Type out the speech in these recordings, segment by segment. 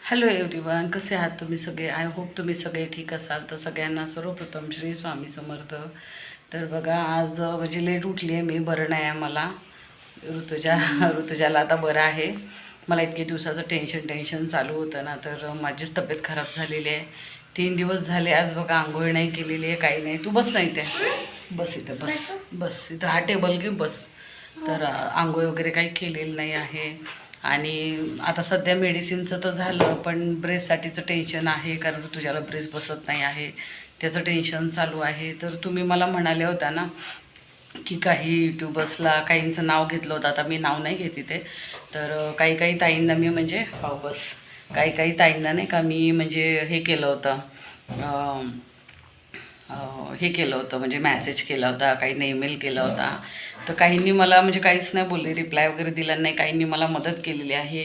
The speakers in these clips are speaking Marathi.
हॅलो एव्हरीवन, कसे आहात तुम्ही सगळे? आय होप तुम्ही सगळे ठीक असाल. तर सगळ्यांना सर्वप्रथम श्री स्वामी समर्थ. तर बघा, आज म्हणजे लेट उठली आहे मी. बरं नाही आहे मला. ऋतुजाला आता बरं आहे. मला इतके दिवसाचं टेन्शन चालू होतं ना, तर माझीच तब्येत खराब झालेली आहे. 3 दिवस झाले. आज बघा आंघोळ नाही केलेली आहे, काही नाही. तू बस नाही ते, बस इथं, बस बस इथं, हा टेबल घेऊन बस. तर आंघोळ वगैरे काही केलेलं नाही आहे. आणि आता सध्या मेडिसिनचं तर झालं, पण ब्रेससाठीचं टेन्शन आहे, कारण तुझ्याला ब्रेस बसत नाही आहे, त्याचं टेन्शन चालू आहे. तर तुम्ही मला म्हणाले होता ना की काही यूट्यूबर्सला काहींचं नाव घेतलं होतं. आता मी नाव नाही घेते ते. तर काही ताईंना मी म्हणजे बस काही ताईंना नाही का मी म्हणजे हे केलं होतं, हे केलं होतं म्हणजे मॅसेज केला होता, काहींनी ईमेल केला होता. तर काहींनी मला म्हणजे काहीच नाही बोलले, रिप्लाय वगैरे दिला नाही. काहींनी मला मदत केलेली आहे.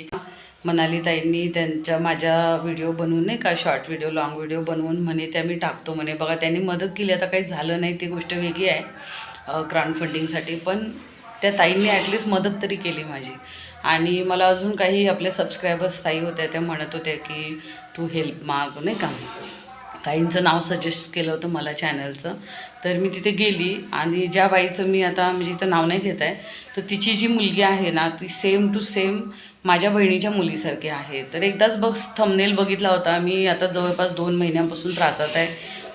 मनाली ताईंनी त्यांच्या माझ्या व्हिडिओ बनवून नाही का, शॉर्ट व्हिडिओ, लॉंग व्हिडिओ बनवून म्हणे त्या मी टाकतो म्हणे. बघा, त्यांनी मदत केली. आता काही झालं नाही, ती गोष्ट वेगळी आहे क्राउड फंडिंगसाठी, पण त्या ताईंनी ॲटलिस्ट मदत तरी केली माझी. आणि मला अजून काही आपल्या सबस्क्रायबर्स ताई होत्या, त्या म्हणत होत्या की तू हेल्प माग नाही का. काहींचं नाव सजेस्ट केलं होतं मला चॅनलचं. तर मी तिथे गेली आणि ज्या बाईचं मी आता म्हणजे इथं नाव नाही घेत आहे, तर तिची जी मुलगी आहे ना, ती सेम टू सेम माझ्या बहिणीच्या मुलीसारखी आहे. तर एकदाच थंबनेल बघितला होता मी. आता जवळपास 2 महिन्यांपासून त्रासात आहे.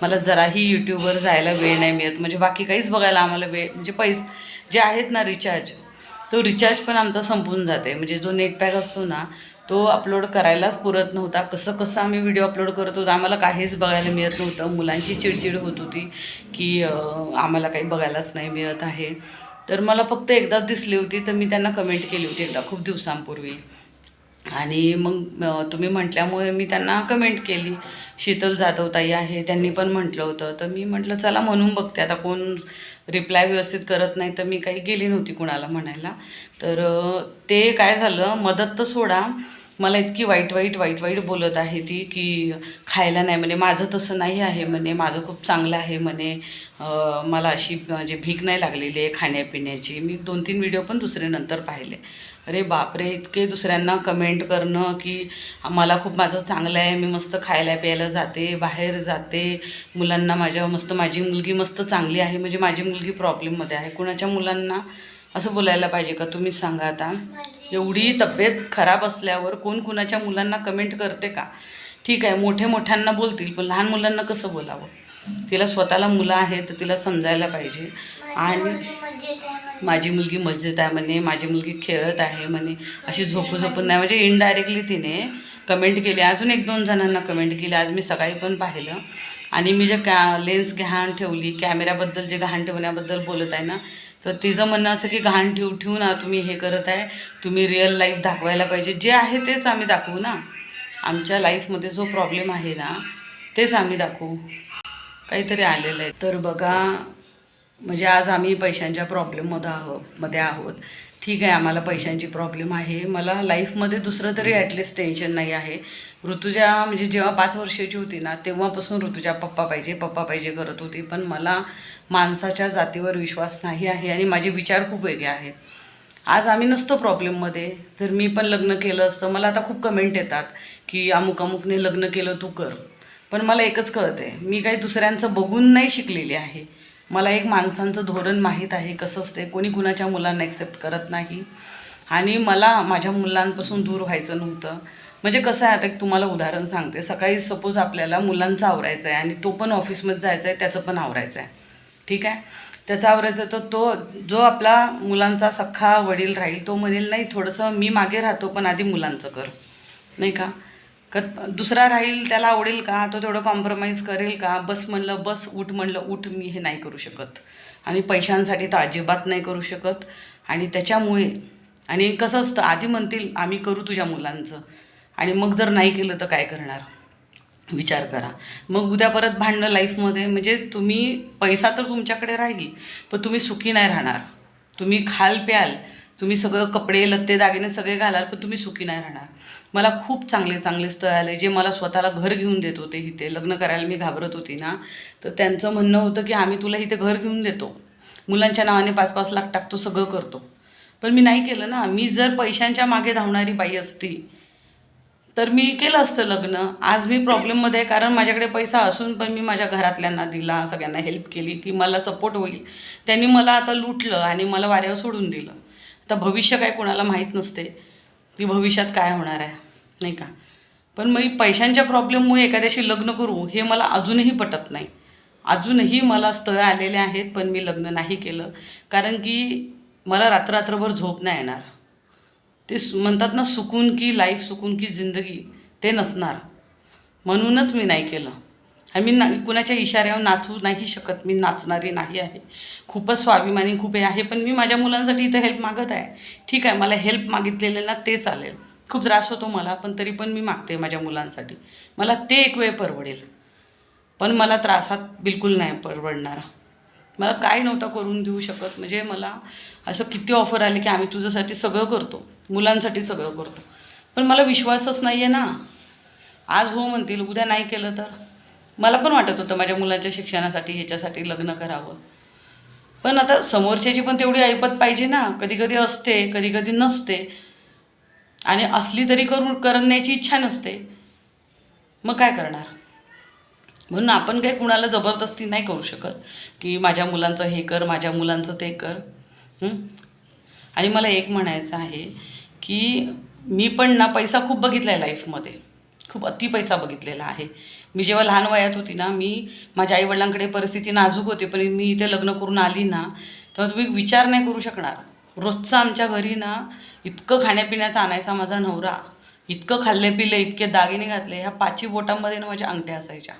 मला जराही यूट्यूबवर जायला वेळ नाही मिळत, म्हणजे बाकी काहीच बघायला आम्हाला वेळ, म्हणजे पैसे जे आहेत ना रिचार्ज, तो रिचार्ज पण आमचा संपून जाते. म्हणजे जो नेट पॅक असतो ना, तो अपलोड करायलाच पुरत नव्हता. कसं आम्ही व्हिडिओ अपलोड करत होतो, आम्हाला काहीच बघायला मिळत नव्हतं. मुलांची चिडचिड होत होती की आम्हाला काही बघायलाच नाही मिळत आहे. तर मला फक्त एकदाच दिसली होती, तर मी त्यांना कमेंट केली होती एकदा, खूप दिवसांपूर्वी. आणि मग तुम्ही म्हटल्यामुळे मी त्यांना कमेंट केली. शीतल जाधव ताई आहे, त्यांनी पण म्हटलं होतं. तर मी म्हटलं चला म्हणून बघते. आता कोण रिप्लाय व्यवस्थित करत नाही, तर मी काही गेली नव्हती कुणाला म्हणायला. तर ते काय झालं, मदत तर सोडा, मला इतकी वाईट बोलत आहे ती की खायला नाही म्हणे. माझं तसं नाही आहे म्हणे, माझं खूप चांगलं आहे म्हणे. मला अशी म्हणजे भीक नाही लागलेली आहे खाण्यापिण्याची. मी 2-3 व्हिडिओ पण दुसरे नंतर पाहिले. अरे बापरे, इतके दुसऱ्यांना कमेंट करणं की मला खूप माझं चांगलं आहे, मी मस्त खायला प्यायला जाते, बाहेर जाते, मुलांना माझ्या मस्त, माझी मुलगी मस्त चांगली आहे, म्हणजे माझी मुलगी प्रॉब्लेममध्ये आहे. कुणाच्या मुलांना असं बोलायला पाहिजे का? तुम्हीच सांगा. आता एवढी तब्येत खराब असल्यावर कोण कुणाच्या मुलांना कमेंट करते का? ठीक आहे, मोठ्यांना बोलतील, पण लहान मुलांना कसं बोलावं? तिला स्वतःला मुलं आहे, तर तिला समजायला पाहिजे. आणि माझी मुलगी मस्जिद आहे म्हणे, माझी मुलगी खेळत आहे म्हणे, अशी झोपून नाही, म्हणजे इनडायरेक्टली तिने कमेंट केली. अजून 1-2 जणांना कमेंट केली. आज मी सकाळी पण पाहिलं. आणि मी जे लेन्स घाण ठेवली, कॅमेऱ्याबद्दल जे घाण ठेवण्याबद्दल बोलत आहे ना, तर तिचं म्हणणं असं की घाण ठेवू ना तुम्ही हे करत आहे, तुम्ही रिअल लाईफ दाखवायला पाहिजे. जे आहे तेच आम्ही दाखवू ना, आमच्या लाईफमध्ये जो प्रॉब्लेम आहे ना, तेच आम्ही दाखवू. काहीतरी आलेलं आहे. तर बघा, म्हणजे आज आम्ही पैशांच्या मध्ये आहोत. ठीक आहे, आम्हाला पैशांची प्रॉब्लेम आहे. मला लाईफमध्ये दुसरं तरी ॲटलिस्ट टेन्शन नाही आहे. ऋतुजा म्हणजे जेव्हा 5 वर्षाची होती ना, तेव्हापासून ऋतुजा पप्पा पाहिजे करत होती. पण मला माणसाच्या जातीवर विश्वास नाही आहे आणि माझे विचार खूप वेगळे आहेत. आज आम्ही नसतो प्रॉब्लेममध्ये. जर मी पण लग्न केलं असतं, मला आता खूप कमेंट येतात की अमुकने लग्न केलं, तू कर. पण मला एकच कळतं, मी काही दुसऱ्यांचं बघून नाही शिकलेली आहे. मला एक माणसांचं धोरण माहीत आहे कसं असते. कोणी कुणाच्या मुलांना ॲक्सेप्ट करत नाही. आणि मला माझ्या मुलांपासून दूर व्हायचं नव्हतं. म्हणजे कसं आहे, आता एक तुम्हाला उदाहरण सांगते. सकाळी सपोज आपल्याला मुलांचं आवरायचं आहे आणि तो पण ऑफिसमध्ये जायचं आहे, त्याचं पण आवरायचं आहे, ठीक आहे. त्याचं आवरायचं, तर तो जो आपला मुलांचा सख्खा वडील राहील, तो म्हणेल नाही थोडंसं मी मागे राहतो, पण आधी मुलांचं कर, नाही का. दुसरा राहील, त्याला आवडेल का, तो तेवढं कॉम्प्रोमाइज करेल का. बस म्हणलं बस, उठ म्हणलं उठ, मी हे नाही करू शकत. आणि पैशांसाठी तर अजिबात नाही करू शकत. आणि त्याच्यामुळे, आणि कसं असतं, आधी म्हणतील आम्ही करू तुझ्या मुलांचं, आणि मग जर नाही केलं तर काय करणार, विचार करा. मग उद्या परत भांडणं लाईफमध्ये. म्हणजे तुम्ही, पैसा तर तुमच्याकडे राहील, पण तुम्ही सुखी नाही राहणार. तुम्ही खाल प्याल, तुम्ही सगळं कपडे लत्ते दागिने सगळे घालाल, पण तुम्ही सुखी नाही राहणार. मला खूप चांगले स्थळ आले, जे मला स्वतःला घर घेऊन देत होते. इथे लग्न करायला मी घाबरत होती ना, तर त्यांचं म्हणणं होतं की आम्ही तुला इथे घर घेऊन देतो, मुलांच्या नावाने 5-5 लाख टाकतो, सगळं करतो. पण मी नाही केलं ना. मी जर पैशांच्या मागे धावणारी बाई असती, तर मी केलं असतं लग्न. आज मी प्रॉब्लेममध्ये आहे कारण माझ्याकडे पैसा असून पण मी माझ्या घरातल्यांना दिला, सगळ्यांना हेल्प केली की मला सपोर्ट होईल. त्यांनी मला आता लुटलं आणि मला वाऱ्यावर सोडून दिलं. आता भविष्य काय कोणाला माहीत नसते की भविष्यात काय होणार आहे, नाही का. पण मी पैशांच्या प्रॉब्लेममुळे एखाद्याशी लग्न करू हे मला अजूनही पटत नाही. अजूनही मला स्थळं आलेले आहेत पण मी लग्न नाही केलं कारण की मला रात्रभर झोप नाही येणार. ते म्हणतात ना, सुकून की लाईफ, सुकून की जिंदगी, ते नसणार. म्हणूनच मी नाही केलं. आणि मी कुणाच्या इशाऱ्यावर नाचू नाही शकत. मी नाचणारी नाही आहे. खूपच स्वाभिमानी खूप हे आहे. पण मी माझ्या मुलांसाठी इथं हेल्प मागत आहे. ठीक आहे, मला हेल्प मागितलेलं ना ते चालेल. खूप त्रास होतो मला, पण तरी पण मी मागते माझ्या मुलांसाठी. मला ते एक वेळ परवडेल, पण मला त्रासात बिलकुल नाही परवडणार. मला काय नव्हता करून देऊ शकत. म्हणजे मला असं किती ऑफर आले की आम्ही तुझ्यासाठी सगळं करतो, मुलांसाठी सगळं करतो, पण मला विश्वासच नाही आहे ना. आज हो म्हणतील, उद्या नाही केलं तर. मला पण वाटत होतं माझ्या मुलांच्या शिक्षणासाठी ह्याच्यासाठी लग्न करावं, पण आता समोरच्याची पण तेवढी ऐपत पाहिजे ना. कधी कधी असते, कधी कधी नसते, आणि असली तरी करण्याची इच्छा नसते. मग काय करणार. म्हणून आपण काही कुणाला जबरदस्ती नाही करू शकत की माझ्या मुलांचं हे कर, माझ्या मुलांचं ते कर. आणि मला एक म्हणायचं आहे की मी पण ना पैसा खूप बघितला आहे लाईफमध्ये, खूप अति पैसा बघितलेला आहे. मी जेव्हा लहान वयात होती ना, माझ्या आईवडिलांकडे परिस्थिती नाजूक होती, पण मी इथे लग्न करून आली ना, तेव्हा तुम्ही विचार नाही करू शकणार. रोजचं आमच्या घरी ना इतकं खाण्यापिण्याचं आणायचा माझा नवरा, इतकं खाल्ले पिले, इतके दागिने घातले. ह्या 5 बोटांमध्ये ना माझ्या अंगठ्या असायच्या.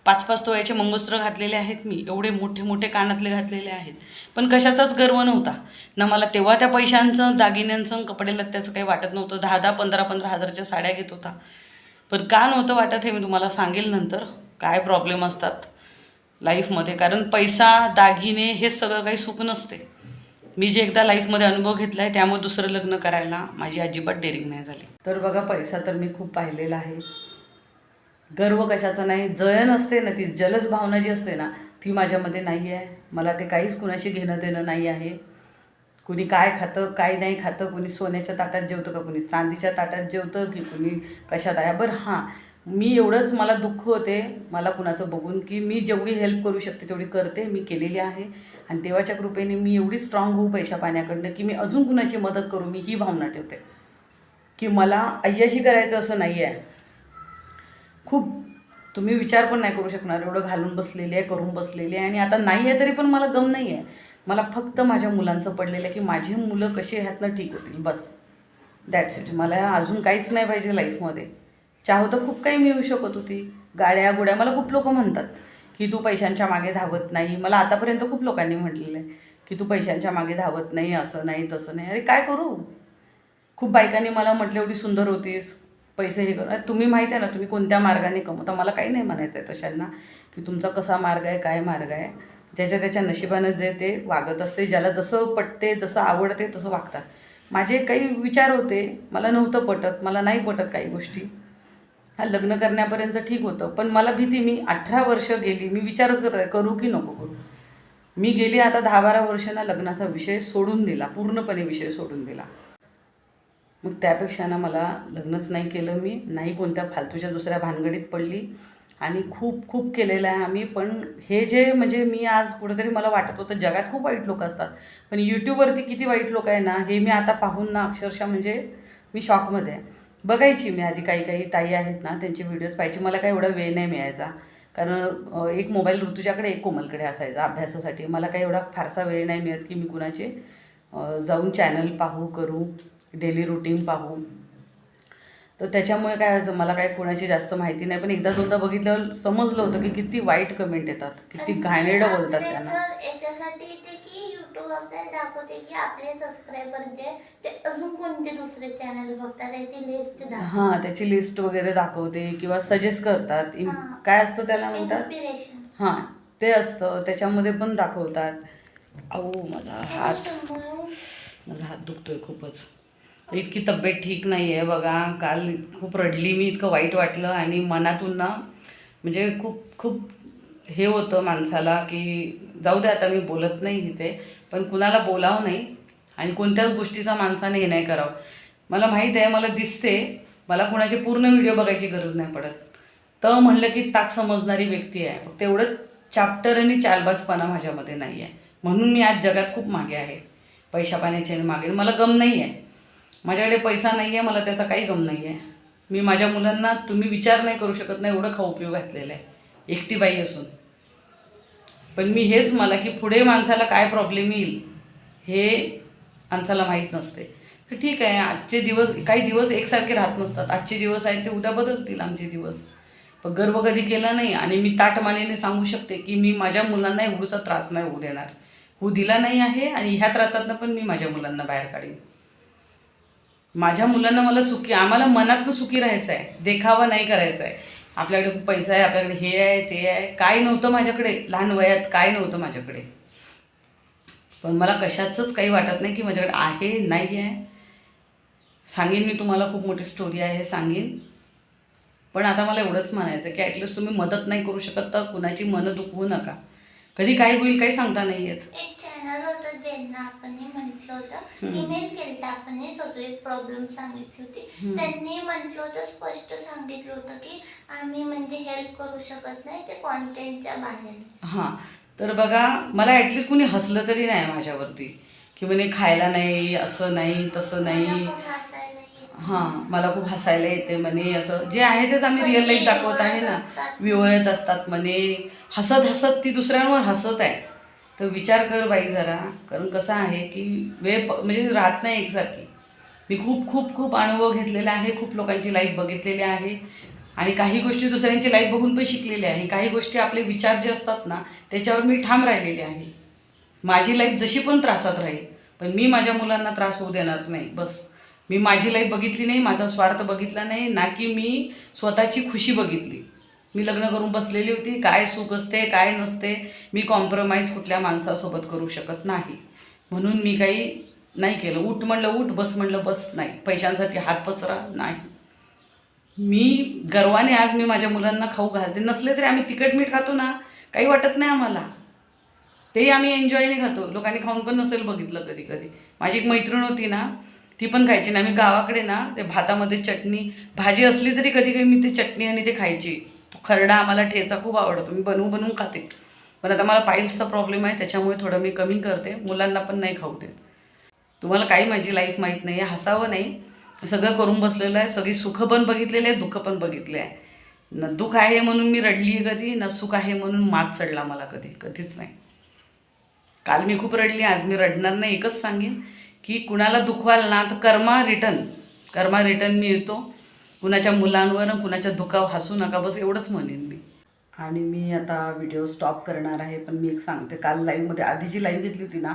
5-5 तोळ्याचे मंगळसूत्र घातलेले आहेत मी, एवढे मोठे मोठे कानातले घातलेले आहेत. पण कशाचाच गर्व नव्हता ना मला. तेव्हा त्या पैशांचं, दागिन्यांचं, कपडे लत्त्याचं काही वाटत नव्हतं. 10-10, 15-15 हजाराच्या साड्या घेत होता. पण का नव्हतं वाटत हे मी तुम्हाला सांगेल नंतर, काय प्रॉब्लेम असतात लाईफमध्ये. कारण पैसा, दागिने हे सगळं काही सुख नसते. मी जे एकदा लाईफमध्ये अनुभव घेतला आहे, त्यामुळे दुसरं लग्न करायला माझी अजिबात डेअरिंग नाही झाली. तर बघा, पैसा तर मी खूप पाहिलेला आहे. गर्व कशाचा नाही, जळण असते ना, ती जलस भावना जी असते ना, ती माझ्यामध्ये नाही आहे. मला ते काहीच कुणाशी घेणं देणं नाही आहे. कुणी काय खातं, काय नाही खातं, कुणी सोन्याच्या ताटात जेवतं का, कुणी चांदीच्या ताटात जेवतं, की कुणी कशात आहे. बरं हां, मी एवढंच मला दुःख होते मला कुणाचं बघून की मी जेवढी हेल्प करू शकते तेवढी करते, मी केलेली आहे. आणि देवाच्या कृपेने मी एवढी स्ट्रॉंग होऊ पैशा पाण्याकडनं की मी अजून कुणाची मदत करू, मी ही भावना ठेवते. की मला अय्याशी करायचं असं नाही आहे. खूप तुम्ही विचार पण नाही करू शकणार, एवढं घालून बसलेली आहे, करून बसलेली आहे. आणि आता नाही आहे तरी पण मला गम नाही आहे. मला फक्त माझ्या मुलांचं पडलेलं आहे की माझी मुलं कशी ह्यातनं ठीक होतील, बस. That's it. मला अजून काहीच नाही पाहिजे लाईफमध्ये. चाहो तर खूप काही मिळू शकत होती, गाड्या गुड्या. मला खूप लोक म्हणतात की तू पैशांच्या मागे धावत नाही. मला आतापर्यंत खूप लोकांनी म्हटलेलं आहे की तू पैशांच्या मागे धावत नाही, असं नाही तसं नाही. अरे काय करू. खूप बायकांनी मला म्हटलं एवढी सुंदर होतीस, पैसे हे कर. तुम्ही माहीत आहे ना तुम्ही कोणत्या मार्गाने कमवता. मला काही नाही म्हणायचं आहे तशांना की तुमचा कसा मार्ग आहे, काय मार्ग आहे. ज्याच्या त्याच्या नशिबानं जे ते वागत असते, ज्याला जसं पटते, जसं आवडते तसं वागतात. माझे काही विचार होते, मला नव्हतं पटत, मला नाही पटत काही गोष्टी. हा लग्न करण्यापर्यंत ठीक होतं, पण मला भीती. मी 18 वर्ष गेली, मी विचारच करत आहे करू की नको करू. मी गेली आता 10-12 वर्ष ना लग्नाचा विषय सोडून दिला, पूर्णपणे विषय सोडून दिला. मग त्यापेक्षा ना मला लग्नच नाही केलं. मी नाही कोणत्या फालतूच्या दुसऱ्या भानगडीत पडली. आणि खूप खूप केलेलं आहे आम्ही. पण हे जे म्हणजे मी आज कुठेतरी मला वाटत होतं जगात खूप वाईट लोक असतात, पण यूट्यूबवरती किती वाईट लोक आहे ना, हे मी आता पाहून ना अक्षरशः म्हणजे मी शॉकमध्ये आहे. बघायची मी आधी, काही काही ताई आहेत ना त्यांचे व्हिडिओज पाहायचे. मला काही एवढा वेळ नाही मिळायचा, कारण एक मोबाईल ऋतुजाकडे, एक कोमलकडे असायचा अभ्यासासाठी. मला काही एवढा फारसा वेळ नाही मिळत की मी कुणाचे जाऊन चॅनल पाहू, करू, डेली रुटीन पाहू. तर त्याच्यामुळे काय व्हायचं, मला काय कोणाची जास्त माहिती नाही. पण एकदा दोनदा बघितल्यावर समजलं होतं की किती वाईट कमेंट येतात, किती घाणेरडं बोलतात त्यांना. याच्यासाठी येते की युट्यूब आपल्याला दाखवते की आपले सबस्क्रायबर जे ते अजून कोणते दुसरे चॅनल बघतात त्याची लिस्ट दाखवते. हां, त्याची लिस्ट वगैरे दाखवते किंवा सजेस्ट करतात. काय असतं त्याला म्हणतात, इन्स्पिरेशन. हां ते असतं, त्याच्यामध्ये पण दाखवतात. अहो माझा हात दुखतोय खूपच. इतकी तब्येत ठीक नाही आहे बघा. काल खूप रडली मी, इतकं वाईट वाटलं. आणि मनातून ना म्हणजे खूप खूप हे होतं माणसाला की जाऊ दे आता मी बोलत नाही इथे, पण कुणाला बोलावं नाही आणि कोणत्याच गोष्टीचा माणसाने हे नाही करावं. मला माहीत आहे, मला दिसते मला कुणाचे पूर्ण व्हिडिओ बघायची गरज नाही पडत. तर म्हणलं की ताक समजणारी व्यक्ती आहे. फक्त एवढं चाप्टर आणि चालबाजपणा माझ्यामध्ये नाही आहे. म्हणून मी आज जगात खूप मागे आहे. पैशा पाण्याचे मागे मला गम नाही आहे. माझ्याकडे पैसा नाही आहे, मला त्याचा काही गम नाही आहे. मी माझ्या मुलांना तुम्ही विचार नाही करू शकत नाही एवढं खाऊ पिऊ घातलेलं आहे, एकटी बाई असून. पण मी हेच मला की पुढे माणसाला काय प्रॉब्लेम येईल हे माणसाला माहीत नसते. तर ठीक आहे, आजचे दिवस काही दिवस एकसारखे राहत नसतात. आजचे दिवस आहेत ते उद्या बदलतील आमचे दिवस. पण गर्व कधी केला नाही. आणि मी ताटमानेने सांगू शकते की मी माझ्या मुलांना एवढूचा त्रास नाही होऊ देणार, होऊ दिला नाही आहे. आणि ह्या त्रासातनं पण मी माझ्या मुलांना बाहेर काढीन. माझ्या मुलांना मला सुखी, आम्हाला मनातनं सुखी राहायचं आहे, देखावा नाही करायचा आहे. आपल्याकडे खूप पैसा आहे, आपल्याकडे हे आहे ते आहे. काय नव्हतं माझ्याकडे, लहान वयात काय नव्हतं माझ्याकडे. पण मला कशाचंच काही वाटत नाही की माझ्याकडे आहे नाही आहे. सांगेन मी तुम्हाला, खूप मोठी स्टोरी आहे सांगेन. पण आता मला एवढंच म्हणायचं की ॲटलिस्ट तुम्ही मदत नाही करू शकत तर कुणाची मनं दुखवू नका. कधी काय होईल काही सांगता नाही येत. एक चॅनल होतं ज्यांना आपण म्हटलं होतं, ईमेल केलं आपण सगळे प्रॉब्लेम सांगितले होते. त्यांनी म्हटलं होतं, स्पष्ट सांगितलं होतं की आम्ही म्हणजे हेल्प करू शकत नाही, ते कॉन्टेंटच्या बाहेर. हां, तर बघा, मला ॲटलिस्ट कुणी हसलं तरी नाही माझ्यावरती की म्हणे खायला नाही, असं नाही तसं नाही. हां, मला खूप हसायला येते म्हणे. असं जे आहे तेच आम्ही रिअल लाईफ दाखवत आहे ना. विवळत असतात म्हणे, हसत हसत ती दुसऱ्यांवर हसत आहे. तर विचार कर बाई जरा. कारण कसं आहे की वेळ म्हणजे राहत नाही एकसारखी. मी खूप खूप खूप अनुभव घेतलेला आहे, खूप लोकांची लाईफ बघितलेली आहे. आणि काही गोष्टी दुसऱ्यांची लाईफ बघून पण शिकलेल्या आहे. काही गोष्टी आपले विचार जे असतात ना त्याच्यावर मी ठाम राहिलेले आहे. माझी लाईफ जशी पण त्रासात राहील, पण मी माझ्या मुलांना त्रास होऊ देणार नाही. बस मी माझी लाईफ बघितली नाही, माझा स्वार्थ बघितला नाही, ना की मी स्वतःची खुशी बघितली. मी लग्न करून बसलेली होती, काय सुख असते काय नसते. मी कॉम्प्रोमाइज कुठल्या माणसासोबत करू शकत नाही. म्हणून मी काही नाही केलं. उठ म्हणलं उठ, बस म्हणलं बस नाही. पैशांसाठी हात पसरा नाही. मी गर्वाने आज मी माझ्या मुलांना खाऊ घालते. नसले तरी आम्ही तिखट मीठ खातो ना, काही वाटत नाही आम्हाला. तेही आम्ही एन्जॉयने खातो. लोकांनी खाऊन पण नसेल बघितलं कधी कधी. माझी एक मैत्रीण होती ना, ती पण खायची ना. आम्ही गावाकडे ना ते भातामध्ये चटणी भाजी असली तरी कधी कधी मी ते चटणी आणि ते खायची. खरडा आम्हाला ठेचा खूप आवडतो, मी बनवून बनवून खाते. पण आता मला पाईल्सचा प्रॉब्लेम आहे त्याच्यामुळे थोडं मी कमी करते. मुलांना पण नाही खाऊ देत. तुम्हाला काही माझी लाईफ माहीत नाही आहे, हसावं नाही. सगळं करून बसलेलं आहे. सगळी सुखं पण बघितलेली आहे, दुःख पण बघितले आहे. न दुःख आहे म्हणून मी रडली आहे कधी, न सुख आहे म्हणून मात चढला मला कधी, कधीच नाही. काल मी खूप रडली, आज मी रडणार नाही. एकच सांगेन की कुणाला दुखवाल ना तर कर्मा रिटर्न मिळतो. कुणाच्या मुलांवर कुणाच्या दुःखावर हसू नका, बस एवढंच म्हणेन मी. आणि मी आता व्हिडिओ स्टॉप करणार आहे. पण मी एक सांगते, काल लाईव्हमध्ये आधी जी लाईव्ह घेतली होती ना,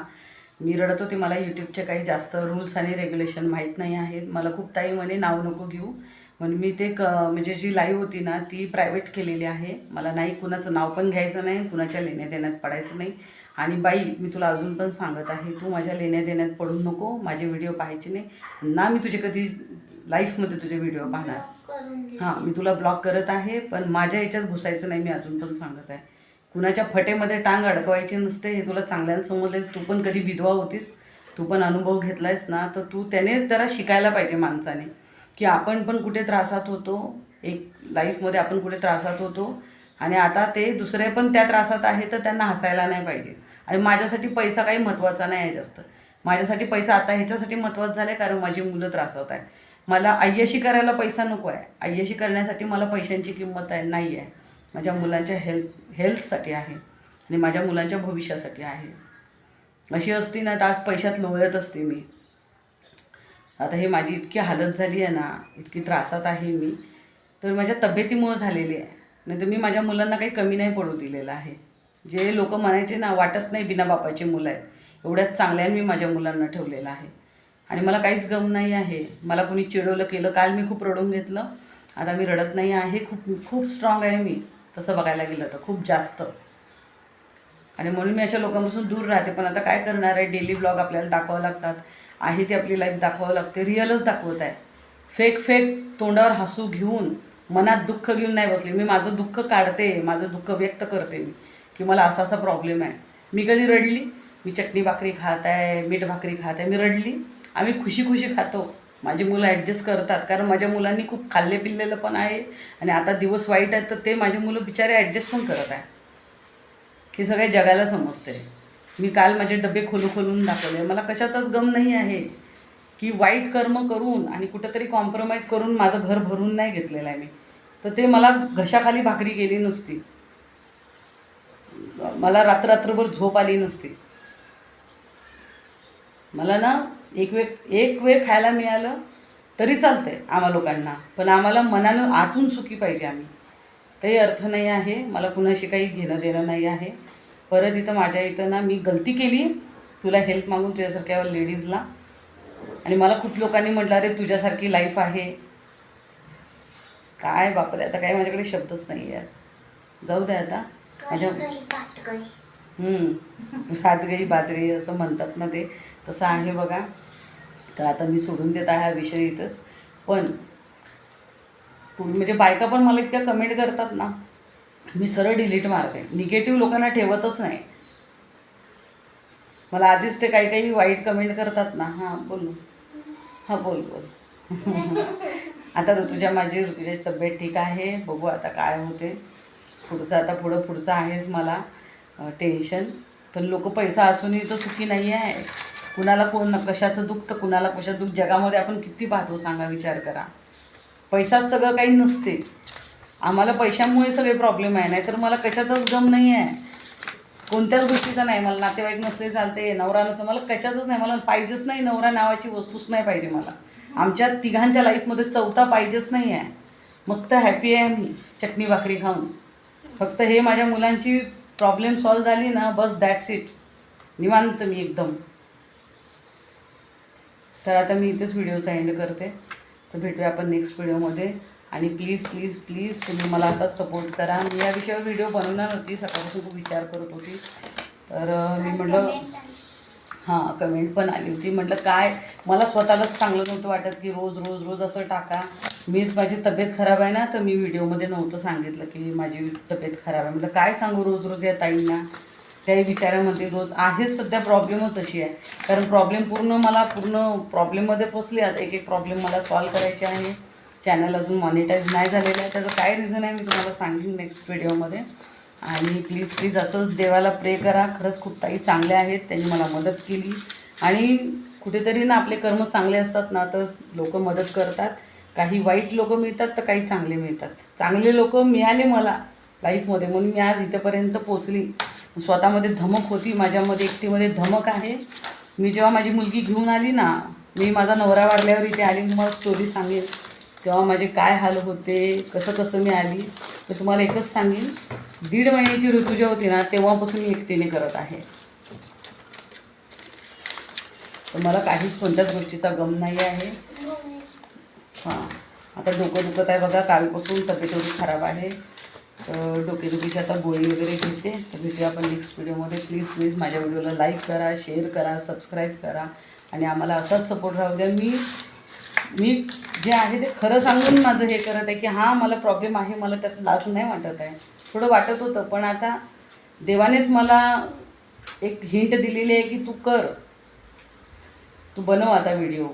मी रडत होते. मला यूट्यूबचे काही जास्त रूल्स आणि रेग्युलेशन माहीत नाही आहेत. मला खूप ताई म्हणे नाव नको घेऊ, म्हणून मी ते म्हणजे जी लाईव्ह होती ना ती प्रायव्हेट केलेली आहे. मला नाही कुणाचं नाव पण घ्यायचं नाही, कुणाच्या लेण्या देण्यात पडायचं नाही. आणि बाई, मी तुला अजून पण सांगत आहे, तू माझ्या लेण्या देण्यात पडू नको. माझे व्हिडिओ पाहायचे नाही ना. मी तुझे कधी लाईफमध्ये तुझे व्हिडिओ पाहणार. हां, मी तुला ब्लॉक करत आहे, पण माझ्या ह्याच्यात घुसायचं नाही. मी अजून पण सांगत आहे, कुणाच्या फटेमध्ये टांग अडकवायची नसते. हे तुला चांगल्यानं समजलं. तू पण कधी विधवा होतीस, तू पण अनुभव घेतला आहेस ना, तर तू त्यानेच जरा शिकायला पाहिजे माणसाने की आपण पण कुठे त्रासात होतो. एक लाईफमध्ये आपण कुठे त्रासात होतो आणि आता ते दुसरे पण त्या त्रासात आहे, तर त्यांना हसायला नाही पाहिजे. आणि माझ्यासाठी पैसा काही महत्त्वाचा नाही आहे जास्त. माझ्यासाठी पैसा आता ह्याच्यासाठी महत्त्वाचा झाला आहे कारण माझी मुलं त्रासात आहे. मला अय्याशी करायला पैसा नको आहे. अय्याशी करण्यासाठी मला पैशांची किंमत आहे नाही आहे. माझ्या मुलांच्या हेल्थसाठी आहे आणि माझ्या मुलांच्या भविष्यासाठी आहे. अशी असती ना तर आज पैशात लोळत असते मी. आता हे माझी इतकी हालत झाली आहे ना, इतकी त्रासात आहे मी, तर माझ्या तब्येतीमुळं झालेली आहे. नाही तर मी माझ्या मुलांना काही कमी नाही पडू दिलेलं आहे. जे लोक म्हणायचे ना, वाटत नाही बिना बापाची मुलं आहेत, एवढ्याच चांगल्याने मी माझ्या मुलांना ठेवलेलं आहे. आणि मला काहीच गम नाही आहे. मला कुणी चिडवलं केलं, काल मी खूप रडून घेतलं, आता मी रडत नाही आहे. खूप खूप स्ट्रॉंग आहे मी तसं बघायला गेलं तर, खूप जास्त. आणि म्हणून मी अशा लोकांपासून दूर राहते. पण आता काय करणार आहे, डेली ब्लॉग आपल्याला दाखवावं लागतात. आहे ती आपली लाईफ दाखवावं लागते. रिअलच दाखवत आहे. फेक तोंडावर हसू घेऊन, मनात दुःख घेऊन नाही बसले. मी माझं दुःख काढते, माझं दुःख व्यक्त करते मी की मला असा असा प्रॉब्लेम आहे. मी कधी रडली? मी चटणी भाकरी खात आहे, मीठ भाकरी खात आहे, मी रडली? आम्ही खुशी खातो. माझी मुलं ॲडजस्ट करतात, कारण माझ्या मुलांनी खूप खाल्ले पिल्लेलं पण आहे आणि आता दिवस वाईट आहेत तर ते माझे मुलं बिचारे ॲडजस्ट पण करत आहे. हे सगळ्या जगाला समजते. मी काल माझे डबे खोलून दाखवले. मला कशाचाच गम नाही आहे की वाईट कर्म करून आणि कुठंतरी कॉम्प्रोमाइज करून माझं घर भरून नाही घेतलेलं आहे मी. तर ते मला घशाखाली भाकरी गेली नसती, मला रात्रभर झोप आली नसती. मला ना एक वेळ खायला मिळालं तरी चालतंय आम्हा लोकांना, पण आम्हाला मनानं आतून सुखी पाहिजे आम्ही. काही अर्थ नाही आहे, मला कुणाशी काही घेणं देणं नाही आहे. परत इथं माझ्या इथं ना मी गलती केली तुला हेल्प मागून तुझ्यासारख्या लेडीजला, आणि मला खूप लोकांनी म्हटलं अरे तुझ्यासारखी लाईफ आहे. काय बापरे, आता काय माझ्याकडे शब्दच नाही आहे. जाऊ दे आता. माझ्या रात गई बात गई असं म्हणतात ना, ते तसं आहे बघा. तर आता मी सोडून देत आहे हा विषय इथंच. पण तुम्ही म्हणजे बायका पण मला इतक्या कमेंट करतात ना, मी सरळ डिलीट मारते. निगेटिव्ह लोकांना ठेवतच नाही. मला आधीच ते काही वाईट कमेंट करतात ना. हां बोल. हां बोल. आता ऋतुजाची तब्येत ठीक आहे. बघू आता काय होते पुढचं. आता पुढचं आहेच मला टेन्शन. पण लोक पैसा असूनही तर सुखी नाही आहे. कुणाला कशाचं दुःख तर कुणाला कशाचं दुःख. जगामध्ये आपण किती पाहतो सांगा, विचार करा. पैसाच सगळं काही नसते. आम्हाला पैशामुळे सगळे प्रॉब्लेम आहे, नाही तर मला कशाचाच गम नाही आहे, कोणत्याच गोष्टीचा नाही. मला नातेवाईक नसले चालते, नवरा नसले, मला कशाचंच नाही. मला पाहिजेच नाही, नवरा नावाची वस्तूच नाही पाहिजे मला. आमच्या तिघांच्या लाईफमध्ये चौथा पाहिजेच नाही आहे. मस्त हॅपी आहे मी चटणी भाकरी खाऊन. फक्त हे माझ्या मुलांची प्रॉब्लेम सॉल्व झाली ना, बस दॅट्स इट. निवांत मी एकदम. तर आता मी इथेच व्हिडिओचा एंड करते. तर भेटूया आपण नेक्स्ट व्हिडिओमध्ये. आणि प्लीज प्लीज प्लीज तुम्ही मला असाच सपोर्ट करा. मी या विषयावर व्हिडिओ बनवणार होती, सकाळपासून खूप विचार करत होती. तर मी म्हटलं हां कमेंट पण आली होती. म्हटलं काय मला स्वतःलाच चांगलं नव्हतं वाटत की रोज असं टाका. माझी तब्येत खराब आहे ना, तर मी व्हिडिओमध्ये नव्हतं सांगितलं की माझी तब्येत खराब आहे. म्हटलं काय सांगू रोज या ताईंना. त्याही विचारामध्ये रोज आहेच. सध्या प्रॉब्लेमच अशी आहे, कारण मला पूर्ण प्रॉब्लेममध्ये फसली. आता एक प्रॉब्लेम मला सॉल्व करायचे आहे. चॅनल अजून मॉनिटाईज नाही झालेलं आहे. त्याचं काय रिझन आहे मी तुम्हाला सांगेन नेक्स्ट व्हिडिओमध्ये. आणि प्लीज असंच देवाला प्रे करा. खरंच खूप ताई चांगल्या आहेत, त्यांनी मला मदत केली. आणि कुठेतरी ना आपले कर्म चांगले असतात ना, तर लोक मदत करतात. काही वाईट लोक मिळतात तर काही चांगले मिळतात. चांगले लोक मिळाले मला लाईफमध्ये, म्हणून मी आज इथंपर्यंत पोचली. स्वतःमध्ये धमक होती, माझ्यामध्ये एकटीमध्ये धमक आहे. मी जेव्हा माझी मुलगी घेऊन आली ना, मी माझा नवरा वारल्यावर इथे आली, तुम्हाला स्टोरी सांगेन तेव्हा माझे काय हाल होते, कसं मी आली. तर तुम्हाला एकच सांगेन, 1.5 महिन्याची ऋतुजा होती ना, तेव्हापासून मी एकटीने करत आहे. तर मला काहीच कोणत्याच गोष्टीचा गम नाही आहे. हां आता डोकं दुखत आहे बघा, कालपासून तब्येत एवढी खराब आहे. तर डोकेदुखीची आता गोळी वगैरे घेते. तर भेटूया आपण नेक्स्ट व्हिडिओमध्ये. प्लीज माझ्या व्हिडिओला लाईक करा, शेअर करा, सबस्क्राईब करा आणि आम्हाला असाच सपोर्ट राहू द्या. मी जे आहे ते खरं सांगून माझं हे करत आहे की हां मला प्रॉब्लेम आहे, मला त्याचं लाज नाही वाटत आहे. थोडं वाटत होतं, पण आता देवानेच मला एक हिंट दिलेली आहे की तू बनव आता व्हिडिओ.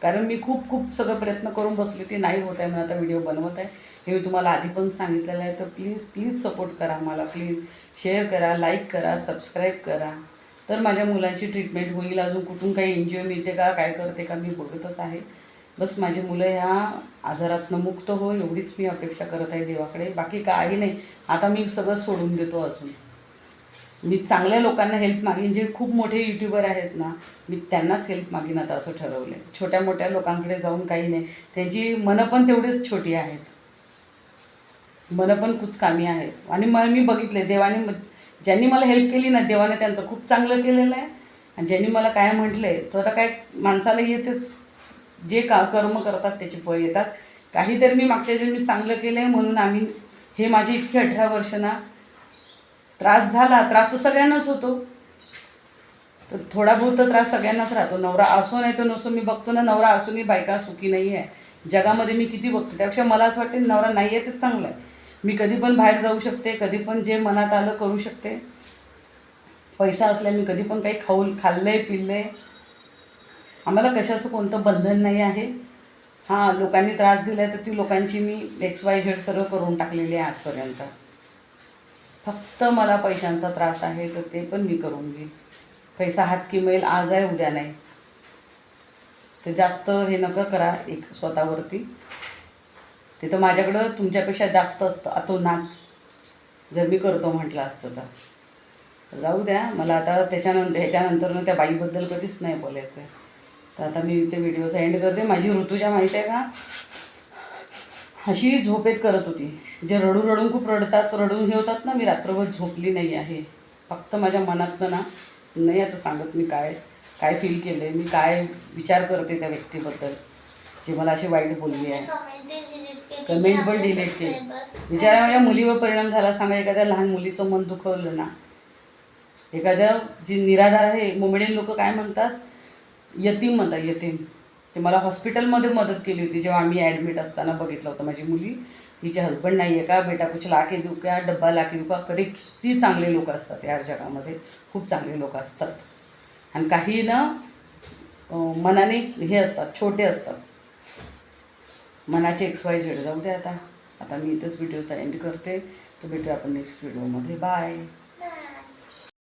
कारण मी खूप सगळं प्रयत्न करून बसली, ते नाही होत आहे, म्हणून आता व्हिडिओ बनवत आहे. हे मी तुम्हाला आधी पण सांगितलेलं आहे. तर प्लीज सपोर्ट करा मला. प्लीज शेअर करा, लाईक करा, सबस्क्राईब करा. तर माझ्या मुलांची ट्रीटमेंट होईल. अजून कुठून काही एन्जॉय मिळते का, काय करते का, मी बघतच आहे. बस माझी मुलं ह्या आजारातनं मुक्त हो, एवढीच मी अपेक्षा करत आहे देवाकडे. बाकी काही नाही. आता मी सगळं सोडून देतो. अजून मी चांगल्या लोकांना हेल्प मागीन. जे खूप मोठे यूट्यूबर आहेत ना, मी त्यांनाच हेल्प मागीन आता, असं ठरवलं आहे. छोट्या मोठ्या लोकांकडे जाऊन काही नाही. त्यांची मनं पण तेवढीच छोटी आहेत, मनं पण कुचकामी आहेत. आणि मी बघितले देवाने ज्यांनी मला हेल्प केली ना, देवाने त्यांचं खूप चांगलं केलेलं आहे. आणि ज्यांनी मला काय म्हटलं आहे तो आता काय माणसाला येतेच. जे कर्म करतात त्याचे फळ येतात. काहीतरी मी मागच्या जन्मी चांगलं केलं आहे, म्हणून हे माझे इतके 18 वर्ष ना, त्रास तर सगळ्यांनाच होतो. तर थोडा बहुत त्रास सगळ्यांनाच राहतो. नवरा असो नाही तर नसो. मी बघतो ना, नवरा असूनही बायका सुखी नाही आहे. जगामध्ये मी किती बघते, त्यापेक्षा मला असं वाटते नवरा नाही आहे तेच चांगलं आहे. मी कधी पण बाहेर जाऊ शकते, कधी पण जे मनात आलं करू शकते. पैसा असल्या मी कधी पण काही खाल्लं आहे पिल्लं आहे. आम्हाला कशाचं कोणतं बंधन नाही आहे. हां, लोकांनी त्रास दिला तर ती लोकांची मी XYZ सर्व करून टाकलेली आहे आजपर्यंत. फक्त मला पैशांचा त्रास आहे तर ते पण मी करून घेईन. पैसा हात की मैल आज आहे उद्या नाही. तर जास्त हे नका करा एक स्वतःवरती. ते तर माझ्याकडं तुमच्यापेक्षा जास्त असतं अतोनात जर मी करतो म्हटलं असतं तर. जाऊ द्या, मला आता ह्याच्यानंतर त्या बाईबद्दल कधीच नाही बोलायचं आहे. तर आता मी ते व्हिडिओचा एंड करते. माझी ऋतुजा माहिती आहे का, अशी झोपेत करत होती. जे रडून खूप रडतात, रडून हे होतात ना, मी रात्रभर झोपली नाही आहे. फक्त माझ्या मनातनं ना, नाही आता सांगत मी काय काय फील केलं आहे, मी काय विचार करते त्या व्यक्तीबद्दल जे मला अशी वाईट बोलली आहे. कमेंट पण डिलीट केली. विचारा माझ्या मुलीवर परिणाम झाला सांगा. एखाद्या लहान मुलीचं मन दुखवलं ना, एखाद्या जी निराधार आहे, मोमेडियन लोक काय म्हणतात, यतीम म्हणतात, यतीम. ते मला हॉस्पिटलमध्ये मदत केली होती जेव्हा आम्ही ॲडमिट असताना बघितलं होतं. माझी मुली, हिचे हस्बंड नाही आहे का, बेटा कुछ ला के देऊ का, डब्बा ला के देऊ का. कधी किती चांगले लोक असतात या जगामध्ये, खूप चांगले लोक असतात. आणि काही ना मनाने हे असतात, छोटे असतात, मनाचे XYZ. जाऊ दे आता. आता मी इथंच व्हिडिओचा एंड करते. तर भेटूया आपण नेक्स्ट व्हिडिओमध्ये. बाय.